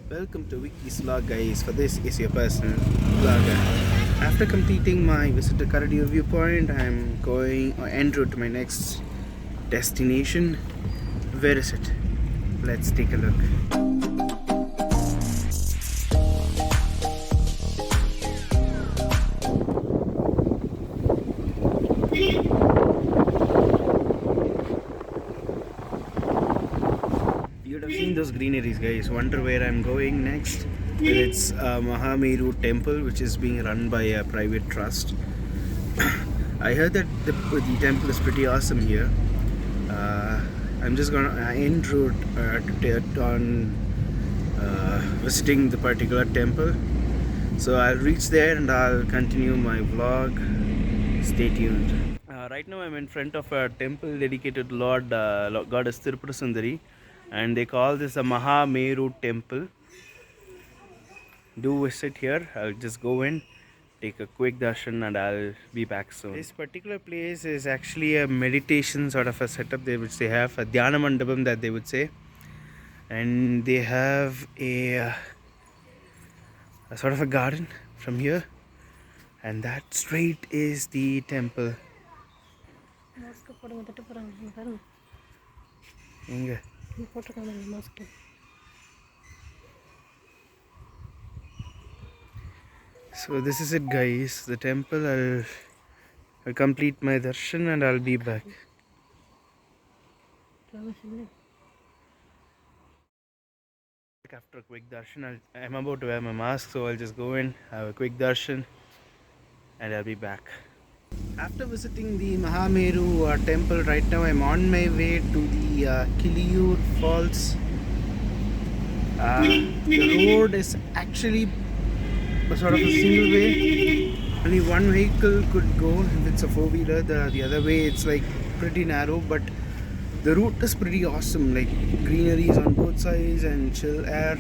Welcome to Wiki's vlog, guys. For this is your personal vlogger. After completing my visit to Karadi viewpoint, I'm going en route to my next destination. Where is it? Let's take a look. You would have seen those greeneries, guys. Wonder where I'm going next. Well, it's Mahameru Temple, which is being run by a private trust. I heard that the temple is pretty awesome here. I'm just gonna en route visiting the particular temple. So I'll reach there and I'll continue my vlog. Stay tuned. Right now I'm in front of a temple dedicated to Lord Goddess Tirupura Sundari, and they call this a Mahameru temple. Do visit here. I'll just go in, take a quick darshan, and I'll be back soon. This particular place is actually a meditation sort of a setup there, which they have a dhyana mandapam that they would say, and they have a sort of a garden from here, and that straight is the temple. Inga. So this is it, guys, the temple. I'll complete my darshan and I'll be back. After a quick darshan, I'm about to wear my mask, so I'll just go in, have a quick darshan, and I'll be back. After visiting the Mahameru temple, right now I'm on my way to the Kiliyur Falls. The road is actually sort of a single way. Only one vehicle could go if it's a four-wheeler. The other way it's like pretty narrow, but the route is pretty awesome, like greeneries on both sides and chill air.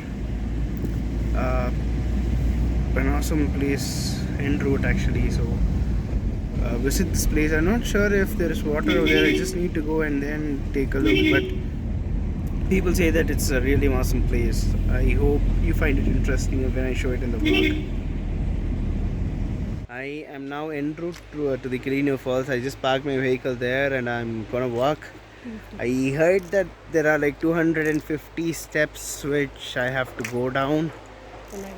An awesome place, en route actually. So visit this place. I'm not sure if there is water over there. I just need to go and then take a look, but people say that it's a really awesome place. I hope you find it interesting when I show it in the vlog. I am now en route to the Kiliyur Falls. I just parked my vehicle there and I'm gonna walk. I heard that there are like 250 steps which I have to go down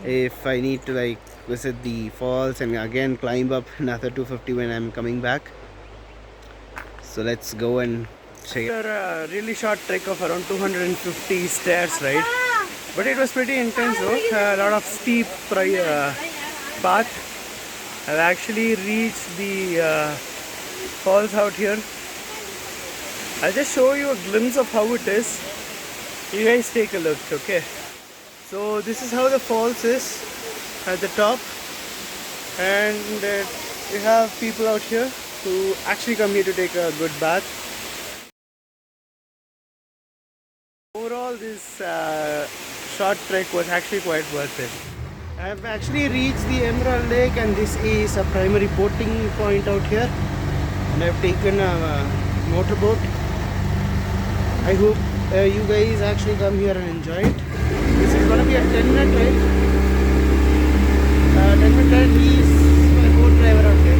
if I need to like visit the falls, and again climb up another 250 when I'm coming back. So let's go and check it. A really short trek of around 250 stairs, right? But it was pretty intense though. A lot of steep path. I've actually reached the falls out here. I'll just show you a glimpse of how it is. You guys take a look, okay? So this is how the falls is at the top, and we have people out here who actually come here to take a good bath. Overall, this short trek was actually quite worth it. I've actually reached the Emerald Lake, and this is a primary boating point out here, and I've taken a motorboat. I hope you guys actually come here and enjoy it. This is gonna be a 10-minute ride. 10-minute ride. He is my boat driver out here.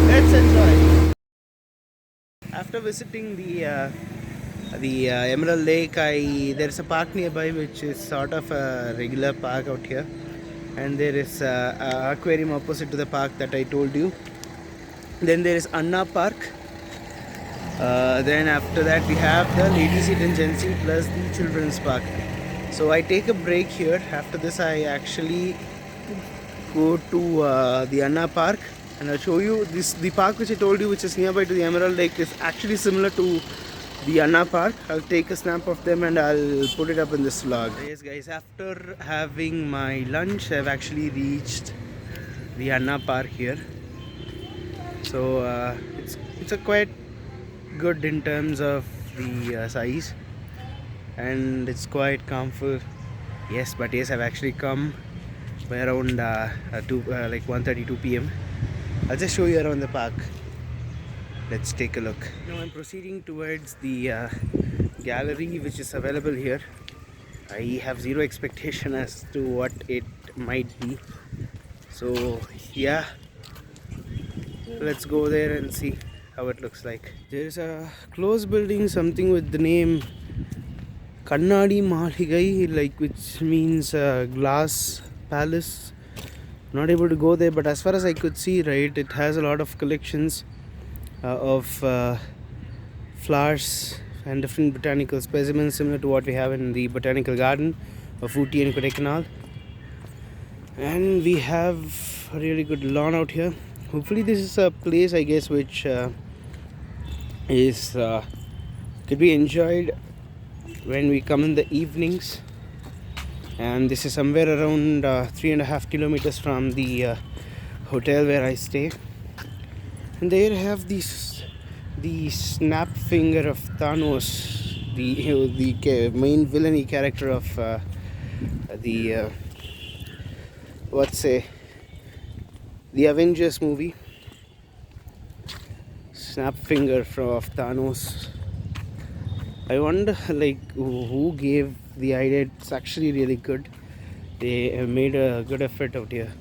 Let's enjoy. After visiting the Emerald Lake, there's a park nearby which is sort of a regular park out here, and there is a aquarium opposite to the park that I told you. Then there is Anna Park. Then after that we have the Ladies Eden Agency plus the Children's Park. So I take a break here. After this I actually go to the Anna Park, and I'll show you the park which I told you, which is nearby to the Emerald Lake, is actually similar to the Anna Park. I'll take a snap of them and I'll put it up in this vlog. Yes guys, after having my lunch I've actually reached the Anna Park here. So it's a quite good in terms of the size, and it's quite comfortable. Yes, but yes, I've actually come by around like 1:32 p.m. I'll just show you around the park. Let's take a look. Now I'm proceeding towards the gallery which is available here. I have zero expectation as to what it might be. So yeah, let's go there and see how it looks like. There's a close building, something with the name Kannadi Maligai, like which means glass palace. Not able to go there, but as far as I could see, right, it has a lot of collections of flowers and different botanical specimens similar to what we have in the botanical garden of Ooty and Kodaikanal. And we have a really good lawn out here. Hopefully this is a place, I guess, which is could be enjoyed when we come in the evenings. And this is somewhere around 3.5 kilometers from the hotel where I stay. And there have the snap finger of Thanos, the main villainy character of the the Avengers movie. Snap finger of Thanos. I wonder, like, who gave the idea. It's actually really good. They have made a good effort out here.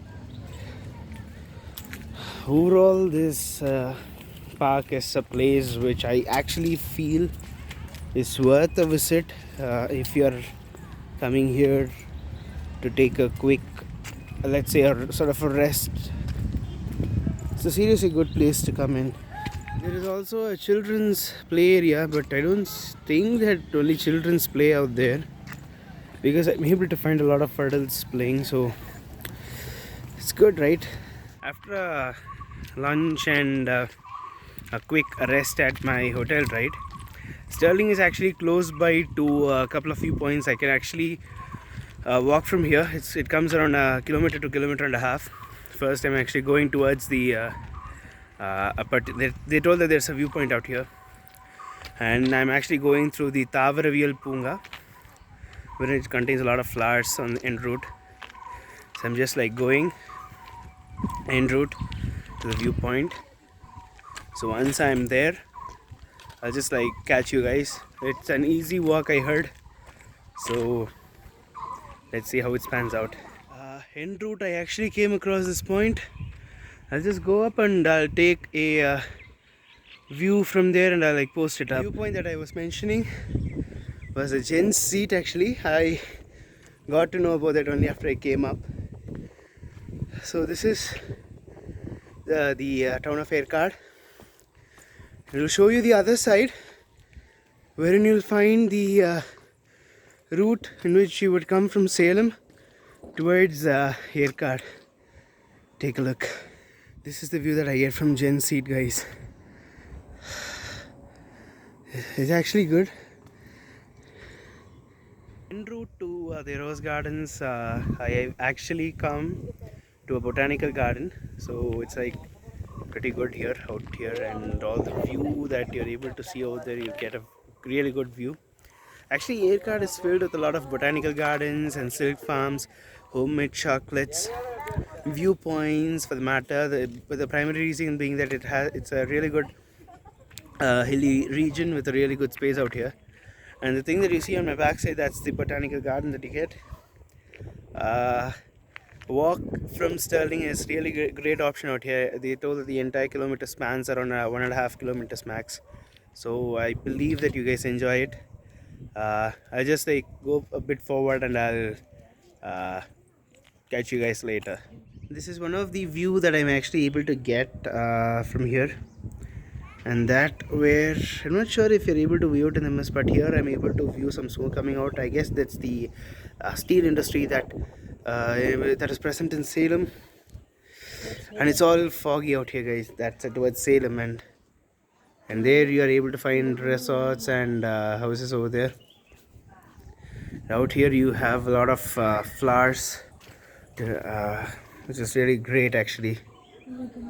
Overall, this park is a place which I actually feel is worth a visit if you're coming here to take a quick, let's say, a sort of a rest. It's a seriously good place to come in. There is also a children's play area, but I don't think that only children's play out there, because I'm able to find a lot of adults playing, so it's good, right? After a lunch and a quick rest at my hotel, right, Stirling is actually close by to a couple of viewpoints. I can actually walk from here. It comes around a kilometer to kilometer and a half. First I'm actually going towards the they told that there's a viewpoint out here, and I'm actually going through the Tavaraviyal Punga, where it contains a lot of flowers on en route. So I'm just like going en route to the viewpoint. So once I'm there, I'll just like catch you guys. It's an easy walk, I heard, so let's see how it pans out. En route I actually came across this point. I'll just go up and I'll take a view from there and I'll like post it up. The viewpoint that I was mentioning was a gents seat. Actually, I got to know about that only after I came up. So this is the town of Yercaud. It will show you the other side, wherein you'll find the route in which you would come from Salem towards Yercaud. Take a look. This is the view that I get from Gen Seat, guys. It's actually good. En route to the Rose Gardens, I actually come to a botanical garden, so it's like pretty good here, out here, and all the view that you're able to see out there, you get a really good view. Actually, Yercaud is filled with a lot of botanical gardens and silk farms, homemade chocolates, viewpoints for the matter. But the primary reason being that it's a really good hilly region with a really good space out here. And the thing that you see on my backside, that's the botanical garden that you get. Walk from Stirling is really great option out here. They told that the entire kilometer spans around 1.5 kilometers max. So I believe that you guys enjoy it. I'll just like go a bit forward and I'll catch you guys later. This is one of the view that I'm actually able to get from here, and that where I'm not sure if you're able to view it in the mist, but here I'm able to view some smoke coming out. I guess that's the steel industry that is present in Salem, and it's all foggy out here, guys. That's towards Salem, and there you are able to find resorts and houses over there. Out here you have a lot of flowers, which is really great actually.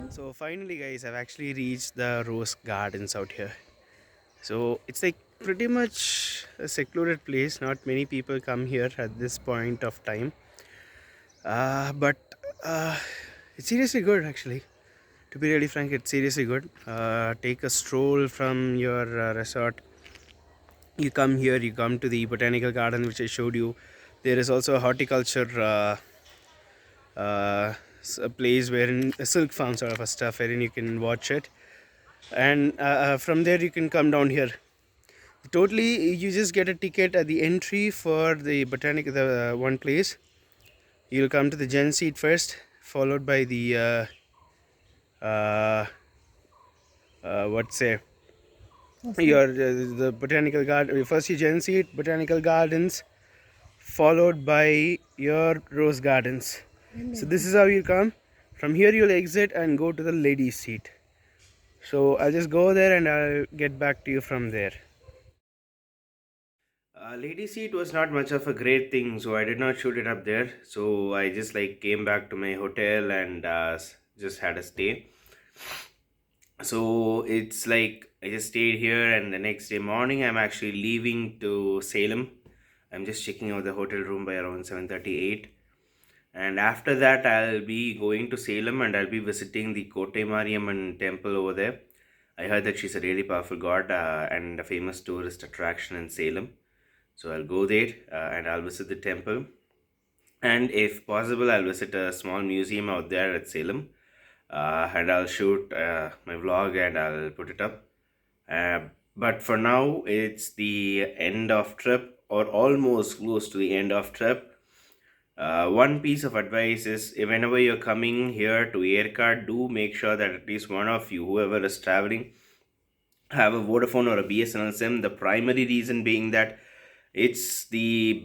So finally, guys, I've actually reached the Rose Gardens out here. So it's like pretty much a secluded place. Not many people come here at this point of time, but it's seriously good actually. To be really frank, it's seriously good. Take a stroll from your resort. You come here, you come to the botanical garden which I showed you. There is also a horticulture a place wherein a silk farm sort of a stuff wherein you can watch it, and from there you can come down here. Totally, you just get a ticket at the entry for the one place. You'll come to the gen seat first, followed by the what say your the botanical garden. First you gen seat, botanical gardens, followed by your rose gardens. So this is how you come. From here you'll exit and go to the ladies seat. So I'll just go there and I'll get back to you from there. Ladies seat was not much of a great thing, so I did not shoot it up there. So I just like came back to my hotel and just had a stay. So it's like I just stayed here, and the next day morning I'm actually leaving to Salem. I'm just checking out the hotel room by around 7:38, and after that I'll be going to Salem and I'll be visiting the Kotte Mariamman temple over there. I heard that she's a really powerful god and a famous tourist attraction in Salem. So I'll go there and I'll visit the temple, and if possible I'll visit a small museum out there at Salem, and I'll shoot my vlog and I'll put it up. But for now, it's the end of trip, or almost close to the end of trip. One piece of advice is whenever you're coming here to Aircard, do make sure that at least one of you, whoever is traveling, have a Vodafone or a BSNL SIM. The primary reason being that it's the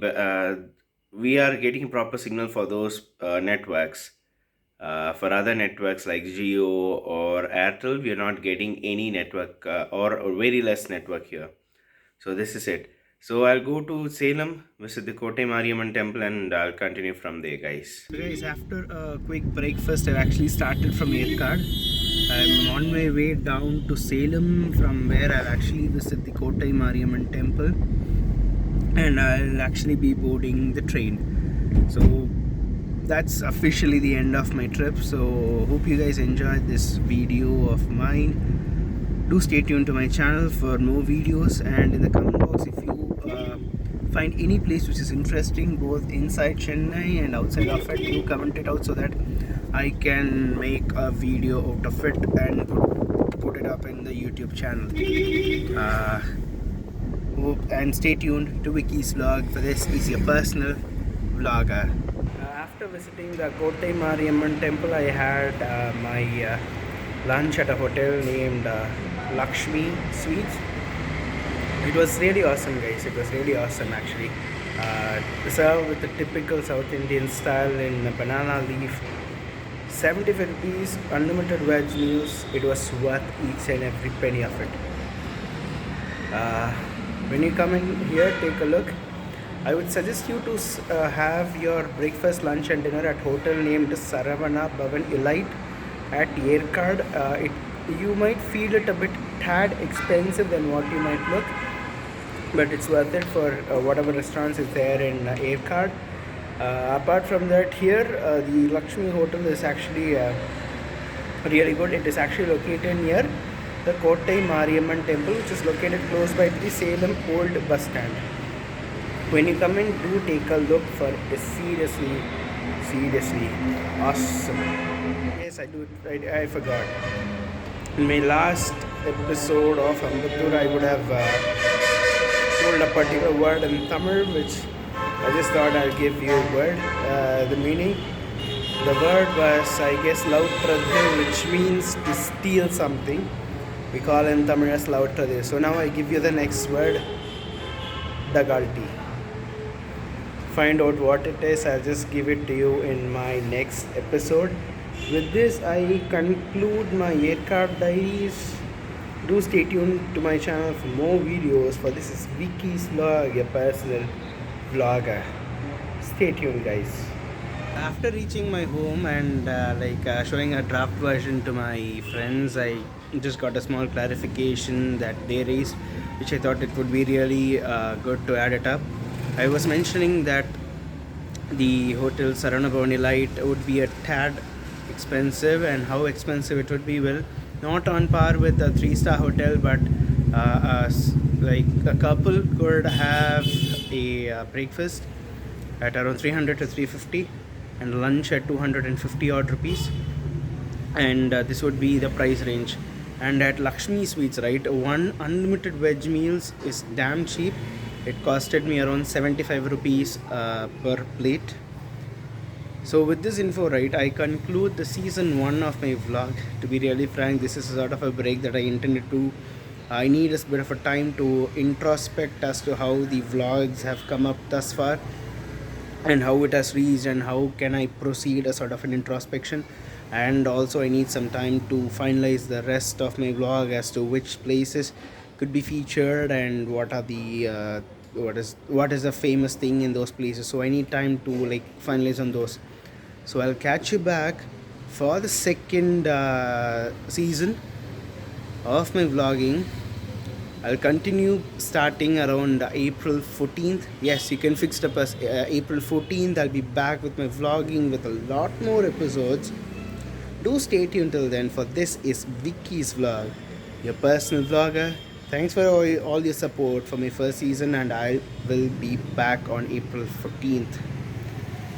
we are getting proper signal for those networks. For other networks like Jio or Airtel, we are not getting any network or very less network here. So this is it. So I'll go to Salem, visit the Kotte Mariamman temple, and I'll continue from there, guys. So guys, after a quick breakfast, I've actually started from Aircard. I'm on my way down to Salem, from where I'll actually visit the Kotte Mariamman temple, and I'll actually be boarding the train. So that's officially the end of my trip. So hope you guys enjoyed this video of mine. Do stay tuned to my channel for more videos, and in the comment box, if you find any place which is interesting both inside Chennai and outside of it, do comment it out so that I can make a video out of it and put it up in the YouTube channel. Hope and stay tuned to Vicky's vlog, for this is your personal vlogger. After visiting the Kotte Mariamman temple, I had my lunch at a hotel named Lakshmi Sweets. It was really awesome, guys. It was really awesome, actually. Served with the typical South Indian style in banana leaf. 75 rupees, unlimited veg meals. It was worth each and every penny of it. When you come in here, take a look. I would suggest you to have your breakfast, lunch and dinner at hotel named Saravana Bhavan Elite at Aircard. You might feel it a bit tad expensive than what you might look, but it's worth it for whatever restaurants is there in Aircard. Apart from that, here the Lakshmi Hotel is actually really good. It is actually located near the Kotte Mariamman temple, which is located close by the Salem Old Bus Stand. When you come in, do take a look, for it is seriously awesome. Yes, I forgot. In my last episode of Ambattur, I would have told a particular word in Tamil, which I just thought I'll give you a word, the meaning. The word was, I guess, Lautradhe, which means to steal something. We call in Tamil as Lautradhe. So now I give you the next word, Dagalti. Find out what it is. I'll just give it to you in my next episode. With this, I conclude my Aircard diaries. Do stay tuned to my channel for more videos, for this is Vicky's vlog, your personal vlogger. Stay tuned, guys. After reaching my home and showing a draft version to my friends, I just got a small clarification that they raised, which I thought it would be really good to add it up. I was mentioning that the hotel Saravana Bhavan Elite would be a tad expensive, and how expensive it would be, well, not on par with a 3-star hotel, but like a couple could have a breakfast at around 300 to 350 and lunch at 250 odd rupees, and this would be the price range. And at Lakshmi Sweets, right, one unlimited veg meals is damn cheap. It costed me around 75 rupees per plate. So with this info, right, I conclude the season 1 of my vlog. To be really frank, this is a sort of a break that I intended to. I need a bit of a time to introspect as to how the vlogs have come up thus far, and how it has reached, and how can I proceed, a sort of an introspection. And also I need some time to finalize the rest of my vlog as to which places could be featured, and what are the what is the famous thing in those places. So I need time to like finalize on those. So I'll catch you back for the second season of my vlogging. I'll continue starting around April 14th. Yes, you can fix it up as April 14th. I'll be back with my vlogging with a lot more episodes. Do stay tuned till then, for this is Vicky's vlog, your personal vlogger. Thanks for all your support for my first season, and I will be back on April 14th.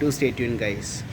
Do stay tuned, guys.